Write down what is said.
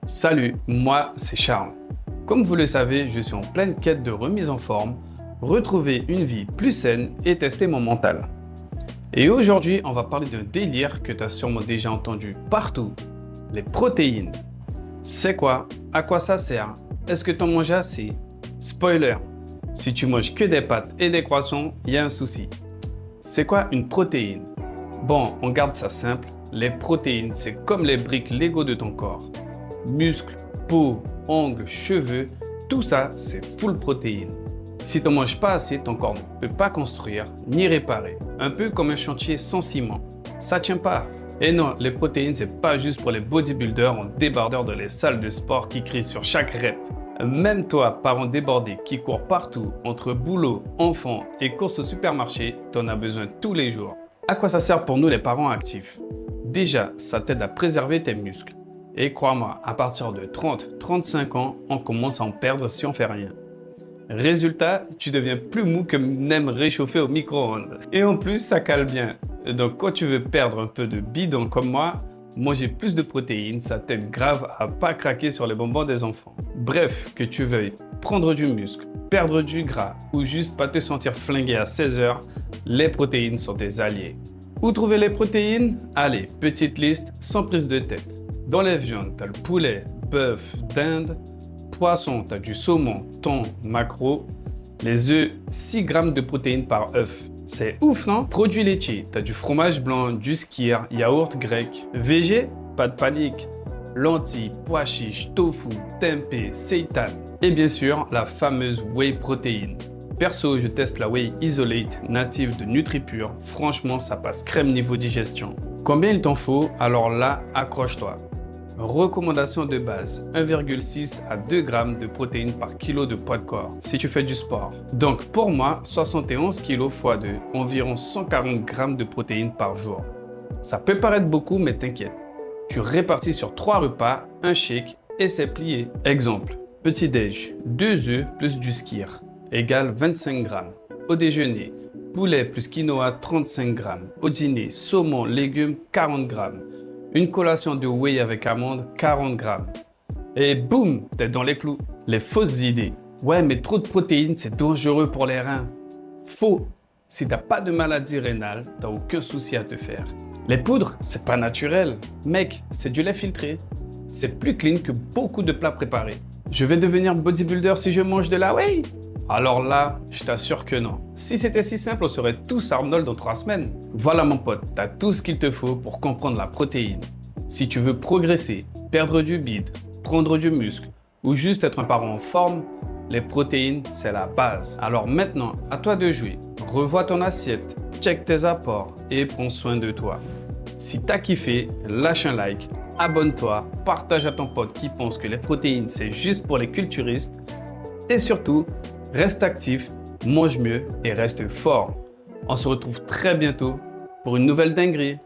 Salut, moi c'est Charles. Comme vous le savez, je suis en pleine quête de remise en forme, retrouver une vie plus saine et tester mon mental. Et aujourd'hui, on va parler d'un délire que tu as sûrement déjà entendu partout, les protéines. C'est quoi? À quoi ça sert? Est-ce que tu en manges assez? Spoiler, si tu manges que des pâtes et des croissants, il y a un souci. C'est quoi une protéine? Bon, on garde ça simple. Les protéines, c'est comme les briques Lego de ton corps. Muscles, peau, ongles, cheveux, tout ça, c'est full protéines. Si tu ne manges pas assez, ton corps ne peut pas construire ni réparer. Un peu comme un chantier sans ciment. Ça tient pas. Et non, les protéines, c'est pas juste pour les bodybuilders en débardeur dans les salles de sport qui crient sur chaque rep. Même toi, parent débordé qui court partout entre boulot, enfants et courses au supermarché, t'en as besoin tous les jours. À quoi ça sert pour nous les parents actifs? Déjà, ça t'aide à préserver tes muscles. Et crois-moi, à partir de 30-35 ans, on commence à en perdre si on fait rien. Résultat, tu deviens plus mou que nem réchauffé au micro-ondes. Et en plus, ça cale bien. Donc quand tu veux perdre un peu de bidon comme moi, manger plus de protéines, ça t'aide grave à pas craquer sur les bonbons des enfants. Bref, que tu veuilles prendre du muscle, perdre du gras ou juste pas te sentir flingué à 16 heures, les protéines sont tes alliés. Où trouver les protéines? Allez, petite liste sans prise de tête. Dans les viandes, tu as le poulet, bœuf, dinde. Poisson, tu as du saumon, thon, maquereau. Les œufs, 6 grammes de protéines par œuf. C'est ouf, non? Produits laitiers, tu as du fromage blanc, du skyr, yaourt grec. Végé, pas de panique. Lentilles, pois chiches, tofu, tempeh, seitan. Et bien sûr, la fameuse whey protéine. Perso, je teste la whey isolate native de NutriPure. Franchement, ça passe crème niveau digestion. Combien il t'en faut? Alors là, accroche-toi. Recommandation de base, 1,6 à 2 grammes de protéines par kilo de poids de corps si tu fais du sport. Donc pour moi, 71 kg x 2, environ 140 grammes de protéines par jour. Ça peut paraître beaucoup, mais t'inquiète. Tu répartis sur 3 repas, un shake et c'est plié. Exemple, petit déj, 2 œufs plus du skyr, égale 25 grammes. Au déjeuner, poulet plus quinoa, 35 grammes. Au dîner, saumon, légumes, 40 grammes. Une collation de whey avec amandes, 40 grammes. Et boum, t'es dans les clous. Les fausses idées. Ouais, mais trop de protéines, c'est dangereux pour les reins. Faux. Si t'as pas de maladie rénale, t'as aucun souci à te faire. Les poudres, c'est pas naturel. Mec, c'est du lait filtré. C'est plus clean que beaucoup de plats préparés. Je vais devenir bodybuilder si je mange de la whey? Alors là, je t'assure que non. Si c'était si simple, on serait tous Arnold dans 3 semaines. Voilà mon pote, t'as tout ce qu'il te faut pour comprendre la protéine. Si tu veux progresser, perdre du bide, prendre du muscle ou juste être un parent en forme, les protéines, c'est la base. Alors maintenant, à toi de jouer. Revois ton assiette, check tes apports et prends soin de toi. Si t'as kiffé, lâche un like, abonne-toi, partage à ton pote qui pense que les protéines, c'est juste pour les culturistes. Et surtout, reste actif, mange mieux et reste fort. On se retrouve très bientôt pour une nouvelle dinguerie.